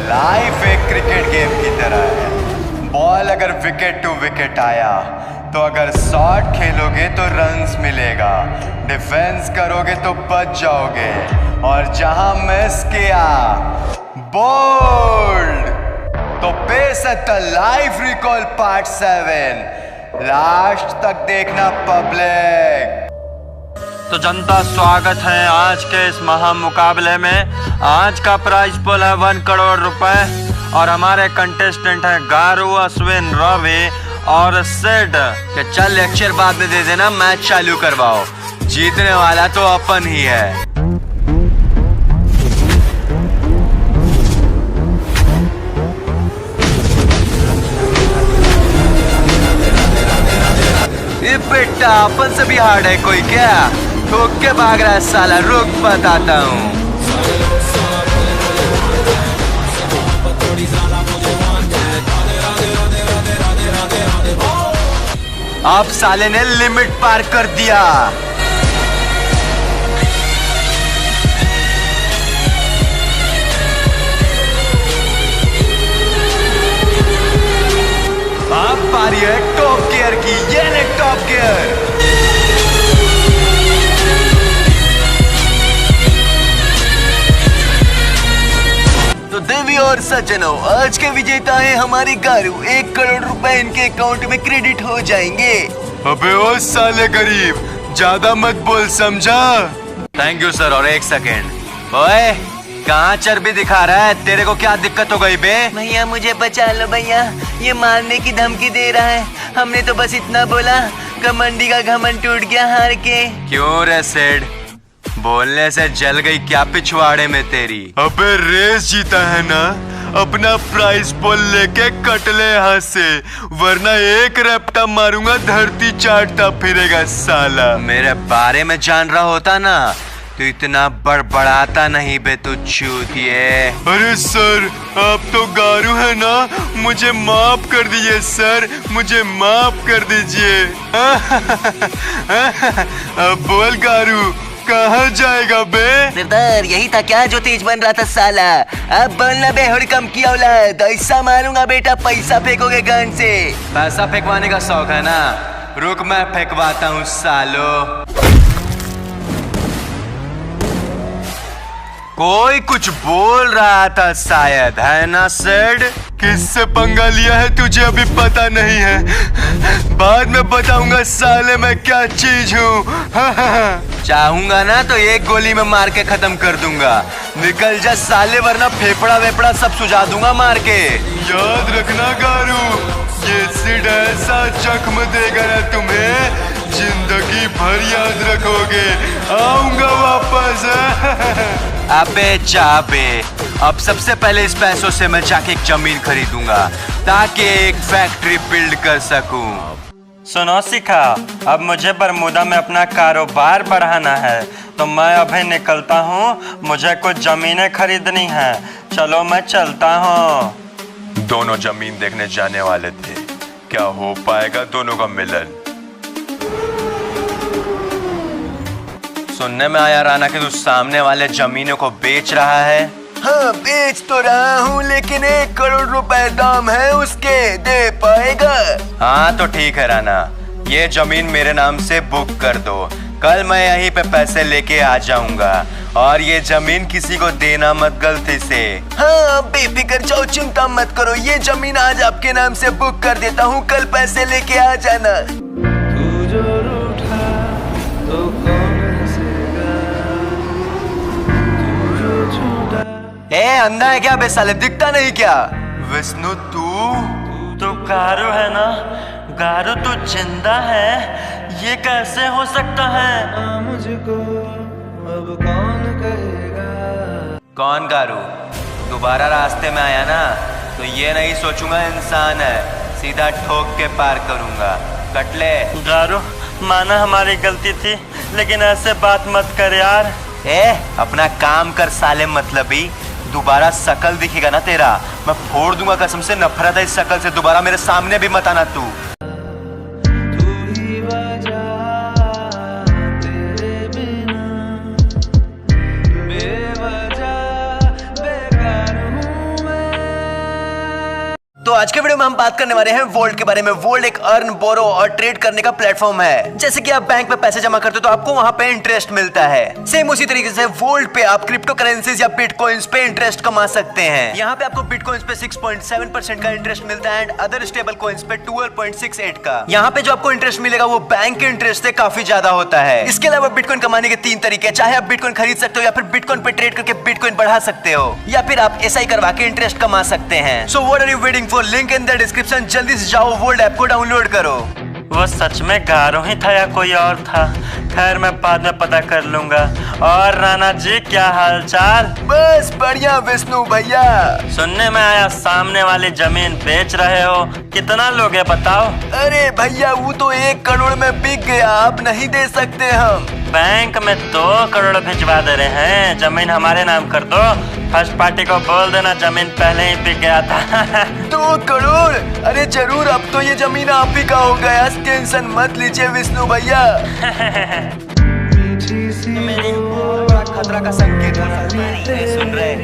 Life एक cricket game की तरह है। बॉल अगर विकेट टू विकेट आया तो अगर शॉट खेलोगे तो रन्स मिलेगा, डिफेंस करोगे तो बच जाओगे, और जहां मिस किया बोल्ड। तो पेश है the life recall part 7। Last तक देखना पब्लिक। तो जनता, स्वागत है आज के इस महामुकाबले में। आज का प्राइज पुल है 1 करोड़ रुपए और हमारे कंटेस्टेंट हैं गारू, अश्विन, रवि और सिड। कि चल लेक्चर बाद में दे देना, मैच चालू करवाओ। जीतने वाला तो अपन ही है। ये बेटा अपन से भी हार्ड है कोई क्या? ठोक के भाग रहा है साला, रुक बताता हूँ। अब साले ने लिमिट पार कर दिया। अब पारी है टॉप गियर की, ये ने टॉप गियर। तो देवी और सज्जनों, आज के विजेता है हमारे गारू। 1 करोड़ रुपए इनके अकाउंट में क्रेडिट हो जाएंगे। अबे ओ साले गरीब, ज्यादा मत बोल, समझा? Thank you sir. और 1 सेकेंड, ओए कहाँ चर्बी दिखा रहा है? तेरे को क्या दिक्कत हो गई बे? भैया मुझे बचा लो भैया, ये मारने की धमकी दे रहा है। हमने तो बस इतना बोला, घमंडी का घमंड टूट गया हार के। क्यों रे सेड, बोलने से जल गई क्या पिछवाड़े में तेरी? अबे रेस जीता है ना, अपना प्राइस पुल लेके कट ले यहाँ से, वरना एक रैप्टा मारूंगा धरती चाटता फिरेगा साला। मेरे बारे में जान रहा होता ना तो इतना बड़बड़ाता नहीं बे तू चूतिए। अरे सर, आप तो गारू है ना, मुझे माफ कर दीजिए सर, मुझे माफ कर दीजिए। अब बोल गारू, कहाँ जाएगा बे? सरदार यही था क्या जो तेज बन रहा था साला? अब बोलना बे हुड़कम की औलाद, ऐसा मारूंगा बेटा पैसा फेंकोगे गन से। पैसा फेंकवाने का शौक है ना? रुक मैं फेंकवाता हूँ सालो। कोई कुछ बोल रहा था शायद, है ना सेड? किससे पंगा लिया है तुझे अभी पता नहीं है, बाद में बताऊंगा साले मैं क्या चीज हूँ। चाहूंगा ना तो एक गोली में मार के खत्म कर दूंगा। निकल जा साले, वरना फेफड़ा वेफड़ा सब सुझा दूंगा मार के। याद रखना गारू, ये सिड ऐसा जख्म देगा ना तुम्हें, जिंदगी भर याद रखोगे। आऊंगा वापस। अबे जा बे, अब सबसे पहले इस पैसों से मैं जाके एक जमीन खरीदूंगा ताकि एक फैक्ट्री बिल्ड कर सकूं। सुनो सिखा, अब मुझे बरमूदा में अपना कारोबार बढ़ाना है, तो मैं अभी निकलता हूँ। मुझे कुछ जमीनें खरीदनी है, चलो मैं चलता हूँ। दोनों जमीन देखने जाने वाले थे, क्या हो पाएगा दोनों का मिलन? सुनने में आया राना कि तू सामने वाले जमीनों को बेच रहा है। हाँ बेच तो रहा हूँ, लेकिन 1 करोड़ रुपए दाम है उसके, दे पाएगा? हाँ तो ठीक है राना, ये जमीन मेरे नाम से बुक कर दो। कल मैं यहीं पे पैसे लेके आ जाऊंगा, और ये जमीन किसी को देना मत गलती से। हाँ बेफिक्र जाओ, चिंता मत करो, ये जमीन आज आपके नाम से बुक कर देता हूँ, कल पैसे लेके आ जाना। तू जो रूठा तो कौन हंसेगा, तू जो छूटा। ए अंधा है क्या बे साले, दिखता नहीं क्या? विष्णु तू तो गारू है ना? गारू तू जिंदा है? ये कैसे हो सकता है? मुझको अब कौन कहेगा? कौन गारू? दोबारा रास्ते में आया ना तो ये नहीं सोचूंगा इंसान है, सीधा ठोक के पार करूंगा। कट ले। गारू, माना हमारी गलती थी, लेकिन ऐसे बात मत कर यार। अपना काम कर साले मतलबी। दोबारा शकल दिखेगा ना तेरा, मैं फोड़ दूंगा कसम से। नफरत है इस शकल से, दोबारा मेरे सामने भी मत आना तू। तेरे बिना बेवजह आज के वीडियो में हम बात करने वाले हैं वोल्ट के बारे में। वोल्ट एक अर्न, बोरो और ट्रेड करने का प्लेटफॉर्म है। जैसे कि आप बैंक में पैसे जमा करते हो तो आपको वहां पे इंटरेस्ट मिलता है। सेम उसी तरीके से वोल्ट पे आप क्रिप्टो करेंसीज या बिटकॉइंस पे इंटरेस्ट कमा सकते हैं। यहाँ पे आपको बिटकॉइंस पे 6.7% का इंटरेस्ट मिलता है एंड अदर स्टेबल कॉइंस पे 12.68 का। यहाँ पे जो आपको इंटरेस्ट मिलेगा वो बैंक के इंटरेस्ट से काफी ज्यादा होता है। इसके अलावा बिटकॉइन कमाने के 3 तरीके, चाहे आप बिटकॉइन खरीद सकते हो या फिर बिटकॉइन पे ट्रेड करके बिटकॉइन बढ़ा सकते हो या फिर आप एसआई करवा के इंटरेस्ट कमा सकते हैं। So what are you waiting for? Link in the description. जल्दी से जाओ वोल्ट ऐप को डाउनलोड करो। वो सच में गारो ही था या कोई और था? खैर मैं बाद में पता कर लूंगा। और राणा जी क्या हालचाल? बस बढ़िया विष्णु भैया। सुनने में आया सामने वाली जमीन बेच रहे हो, कितना लोगे बताओ? अरे भैया वो तो 1 करोड़ में बिक गया, अब नहीं दे सकते हम। बैंक में 2 करोड़ भिजवा दे रहे हैं, जमीन हमारे नाम कर दो। फर्स्ट पार्टी को बोल देना जमीन पहले ही बिक गया था। 2 करोड़? अरे जरूर, अब तो ये जमीन आप ही का हो गया, टेंशन मत लीजिए विष्णु भैया। मीठी सी बड़ा खतरा का संकेत है। सुन रहे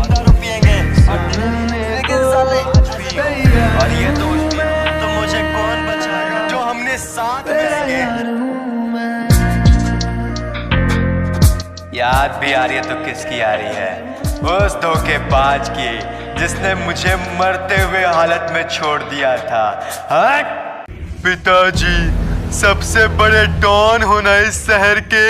दारू पिएंगे लेकिन साले और ये दोस्ती तो मुझे कौन बचाएगा जो हमने साथ में। याद भी आ रही है तो किसकी आ रही है? उस धोखेबाज की जिसने मुझे मरते हुए हालत में छोड़ दिया था। हट! पिताजी, सबसे बड़े डॉन होना इस शहर के,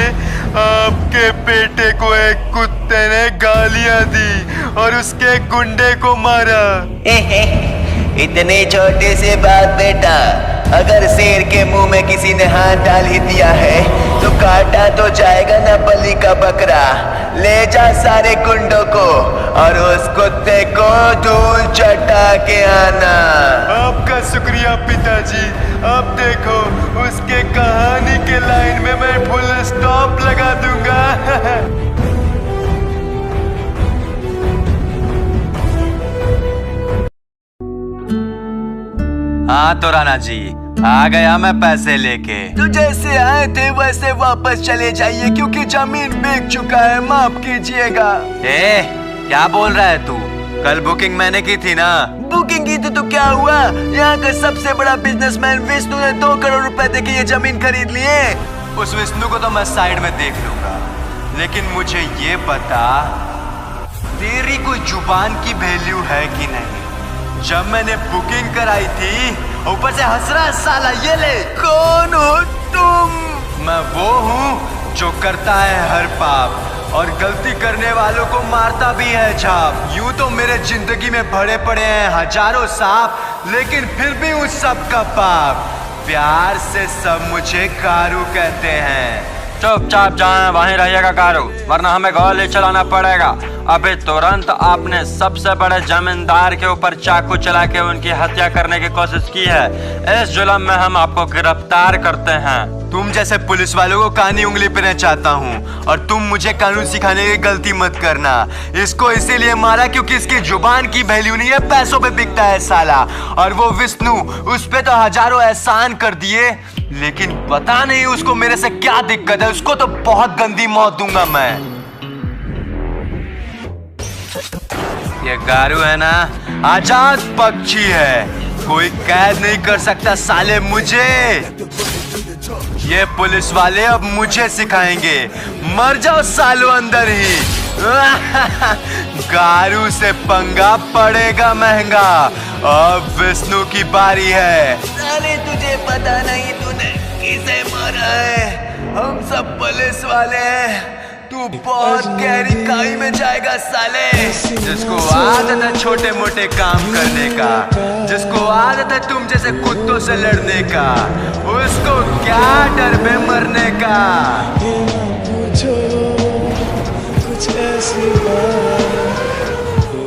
आपके बेटे को एक कुत्ते ने गालियां दी और उसके गुंडे को मारा। इतने छोटे से बात बेटा, अगर शेर के मुंह में किसी ने हाथ डाल ही दिया है तो काटा तो जाएगा ना बलि का बकरा। ले जा सारे गुंडों को और उस कुत्ते को धूल चटा के आना। आपका शुक्रिया पिताजी। अब देखो उसके कहानी के लाइन में मैं फुल स्टॉप लगा दूंगा। हाँ तो राणा जी, आ गया मैं पैसे लेके। तो जैसे आए थे वैसे वापस चले जाइए क्योंकि जमीन बिक चुका है, माफ कीजिएगा। क्या बोल रहा है तू? कल बुकिंग मैंने की थी ना। बुकिंग की थी तो क्या हुआ? यहाँ का सबसे बड़ा बिजनेसमैन विष्णु ने 2 करोड़ रुपए देके ये जमीन खरीद लिए। उस विष्णु को तो मैं साइड में देख लूंगा, लेकिन मुझे ये बता तेरी कोई जुबान की वैल्यू है कि नहीं? जब मैंने बुकिंग कराई थी ऊपर से हंस रहा साला, ये ले। कौन हो तुम? मैं वो हूँ जो करता है हर पाप और गलती करने वालों को मारता भी है झाप। यूं तो मेरे जिंदगी में भरे पड़े हैं हजारों सांप, लेकिन फिर भी उस सब का पाप। प्यार से सब मुझे कारू कहते हैं। चुपचाप जाए वहीं रहिएगा कारू, वरना हमें गोली चलाना पड़ेगा। अभी तुरंत आपने सबसे बड़े जमींदार के ऊपर चाकू चला के उनकी हत्या करने की कोशिश की है। इस जुल्म में हम आपको गिरफ्तार करते हैं। तुम जैसे पुलिस वालों को कानी उंगली पे चाहता हूँ और तुम मुझे कानून सिखाने की गलती मत करना। इसको इसीलिए मारा क्योंकि इसकी जुबान की वैल्यू नहीं है, पैसों पे बिकता है साला। और वो विष्णु, उस पे तो हजारों एहसान कर दिए, लेकिन पता नहीं उसको मेरे से क्या दिक्कत है। उसको तो बहुत गंदी मौत दूंगा मैं। ये गारू है ना, आजाद पक्षी है, कोई कैद नहीं कर सकता साले मुझे। ये पुलिस वाले अब मुझे सिखाएंगे, मर जाओ सालों अंदर ही। गारू से पंगा पड़ेगा महंगा। अब विष्णु की बारी है। अरे तुझे पता नहीं तूने किसे मारा है? हम सब पुलिस वाले हैं, तू बहुत गहरी खाई में जाएगा साले। जिसको आदत है छोटे मोटे काम करने का, जिसको आदत है तुम जैसे कुत्तों से लड़ने का, उसको क्या डर में मरने का। कुछ ऐसी बात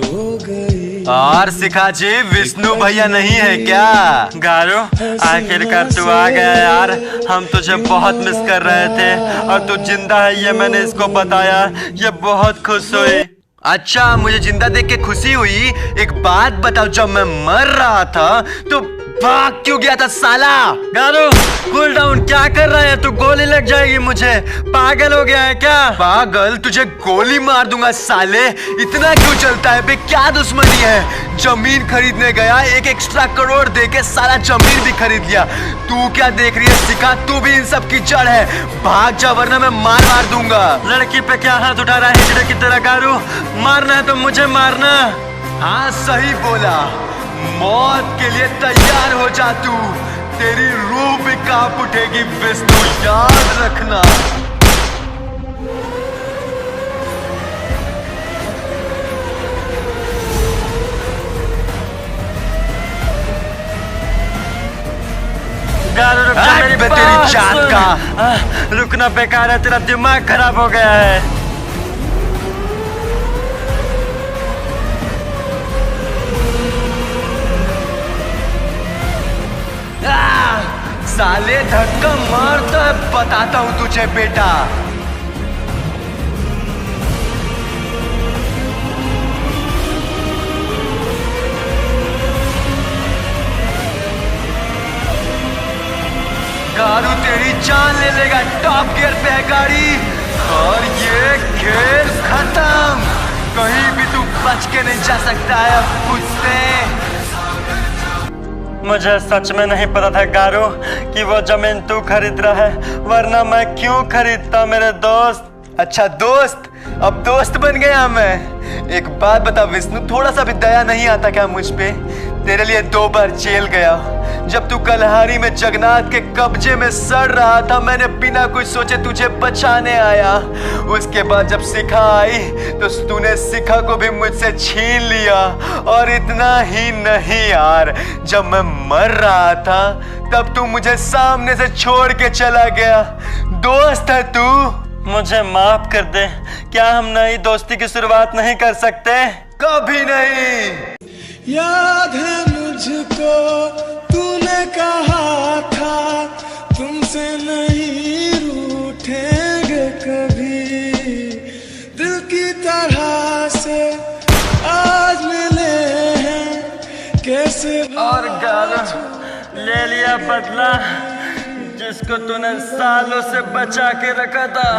हो गई। और शिखा जी, विष्णु भैया नहीं है क्या? गारू, आखिरकार तू आ गया यार। हम तुझे बहुत मिस कर रहे थे और तू जिंदा है ये मैंने इसको बताया, ये बहुत खुश हुई। अच्छा, मुझे जिंदा देख के खुशी हुई। एक बात बताओ, जब मैं मर रहा था तो भाग क्यों गया था साला? गारू कूल डाउन, क्या कर रहा है तू? गोली लग जाएगी मुझे। पागल हो गया है क्या? पागल? तुझे गोली मार दूंगा साले। इतना क्यों चलता है बे? क्या दुश्मनी है? जमीन खरीदने गया, एक एक्स्ट्रा करोड़ देके सारा जमीन भी खरीद लिया। तू क्या देख रही है सिखा? तू भी इन सब की जड़ है। भाग जा वरना मैं मार दूंगा। लड़की पे क्या हाथ उठा रहा है हिजड़े की तरह? गारू मारना है तो मुझे मारना। हाँ सही बोला, मौत के लिए तैयार हो जा तू। तेरी रूह भी कांप उठेगी विष्णु, याद रखना। गारू रुक जा मेरी तेरी बात जात सुन। का। रुकना बेकार है, तेरा दिमाग खराब हो गया है। साले धक्का मार तो बताता हूं तुझे बेटा। गारू तेरी जान ले लेगा। टॉप गियर पे है गाड़ी और ये खेल खत्म। कहीं भी तू बच के नहीं जा सकता है अब मुझसे। मुझे सच में नहीं पता था गारू कि वो जमीन तू खरीद रहा है, वरना मैं क्यों खरीदता मेरे दोस्त। अच्छा दोस्त, अब दोस्त बन गया मैं। एक बात बता विष्णु, थोड़ा सा भी दया नहीं आता क्या मुझ पे? तेरे लिए 2 बार जेल गया। जब तू कलहारी में जगन्नाथ के कब्जे में सड़ रहा था, मैंने बिना कुछ सोचे तुझे बचाने आया। उसके बाद जब शिखा आई तो तूने शिखा को भी मुझसे छीन लिया। और इतना ही नहीं यार, जब मैं मर रहा था तब तू मुझे सामने से छोड़ के चला गया। दोस्त है तू। मुझे माफ कर दे। क्या हम नई दोस्ती की शुरुआत नहीं कर सकते? कभी नहीं। याद है मुझको तूने कहा था तुमसे नहीं रूठेंगे कभी। दिल की तरह से आज मिले हैं कैसे। और गारू ले लिया बदला। जिसको तूने सालों से बचा के रखा था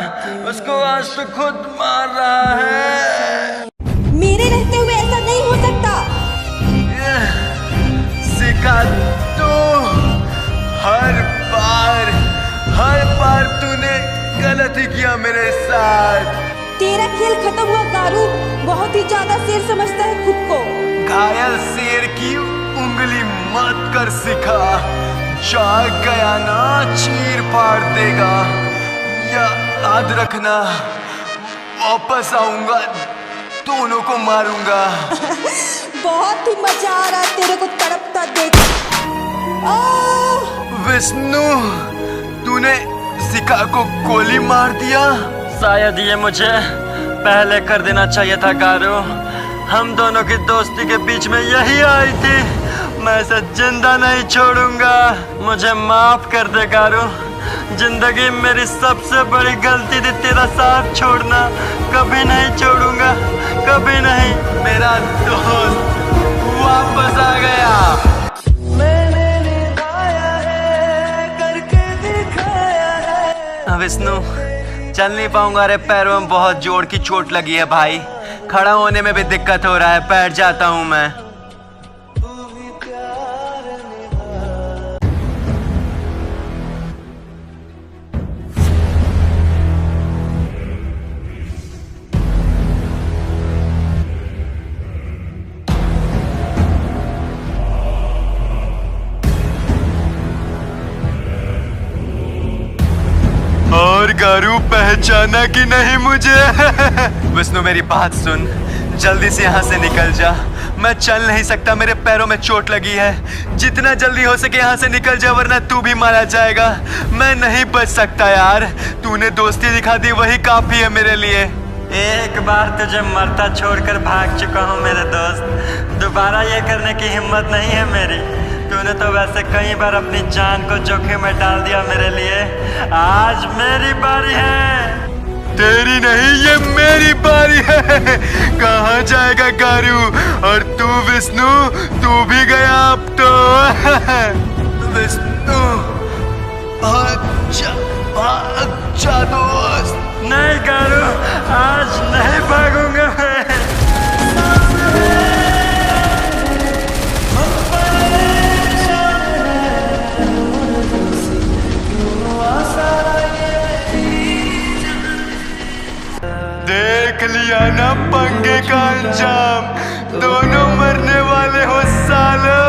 उसको आज तू खुद मार रहा है। मेरे रहते हुए ऐसा नहीं हो सकता। शिखा तू हर बार तूने गलती किया मेरे साथ। तेरा खेल खत्म हुआ गारू। बहुत ही ज्यादा शेर समझता है खुद को। घायल शेर की उंगली मत कर शिखा। जाग गया ना चीर फाड़ देगा। याद रखना, वापस आऊंगा, दोनों को मारूंगा। बहुत ही मजा आ रहा है तेरे को तड़पता देख। विष्णु, तूने शिखा को गोली मार दिया। शायद ये मुझे पहले कर देना चाहिए था गारू। हम दोनों की दोस्ती के बीच में यही आई थी। मैं इसे जिंदा नहीं छोड़ूंगा। मुझे माफ कर दे गारू। जिंदगी में मेरी सबसे बड़ी गलती थी तेरा साथ छोड़ना। कभी नहीं छोड़ूंगा, कभी नहीं। मेरा दोस्त वापस आ गया। मैंने निभाया है करके दिखाया है। विष्णु, चल नहीं पाऊंगा। अरे पैरों में बहुत जोर की चोट लगी है भाई। खड़ा होने में भी दिक्कत हो रहा है। बैठ जाता हूँ मैं। और गारू पहचाना कि नहीं मुझे? विष्णु मेरी बात सुन, जल्दी से यहाँ से निकल जा। मैं चल नहीं सकता, मेरे पैरों में चोट लगी है। जितना जल्दी हो सके यहाँ से निकल जा, वरना तू भी मारा जाएगा। मैं नहीं बच सकता यार। तूने दोस्ती दिखा दी, वही काफी है मेरे लिए। एक बार तुझे मरता छोड़कर भाग चुका हूँ मेरे दोस्त। दोबारा ये करने की हिम्मत नहीं है मेरी। तूने तो वैसे कई बार अपनी जान को जोखिम में डाल दिया मेरे लिए। आज मेरी बारी है। तेरी नहीं, ये मेरी बारी है। कहाँ जाएगा गारू? और तू विष्णु, तू भी गया अब तो। विष्णु अच्छा दोस्त। नहीं गारू, आज नहीं भागूंगा मैं। देख लिया ना पंगे का अंजाम, दोनों मरने वाले हो सालो।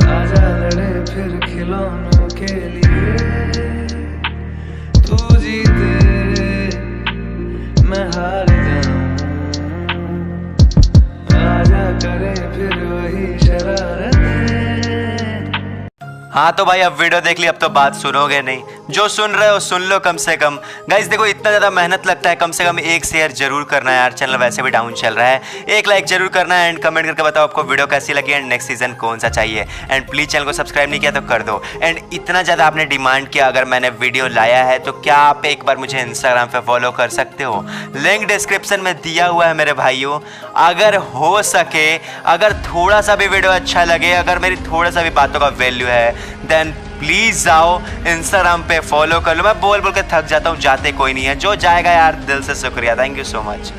आजा लड़े फिर खिलौनों के लिए, तू जीते मैं हार जाऊं, आजा करे फिर वही शरारतें। हाँ तो भाई अब वीडियो देख ली, अब तो बात सुनोगे नहीं, जो सुन रहे हो सुन लो कम से कम। गाइस देखो इतना ज़्यादा मेहनत लगता है, कम से कम एक शेयर जरूर करना है यार, चैनल वैसे भी डाउन चल रहा है। एक लाइक जरूर करना है एंड कमेंट करके बताओ आपको वीडियो कैसी लगी एंड नेक्स्ट सीजन कौन सा चाहिए। एंड प्लीज़ चैनल को सब्सक्राइब नहीं किया तो कर दो। एंड इतना ज़्यादा आपने डिमांड किया, अगर मैंने वीडियो लाया है तो क्या आप एक बार मुझे इंस्टाग्राम पर फॉलो कर सकते हो? लिंक डिस्क्रिप्शन में दिया हुआ है मेरे भाइयों। अगर हो सके, अगर थोड़ा सा भी वीडियो अच्छा लगे, अगर मेरी थोड़ा सा भी बातों का वैल्यू है, देन प्लीज जाओ इंस्टाग्राम पे फॉलो कर लो। मैं बोल बोल के थक जाता हूँ, जाते कोई नहीं है। जो जाएगा यार दिल से शुक्रिया, थैंक यू सो मच।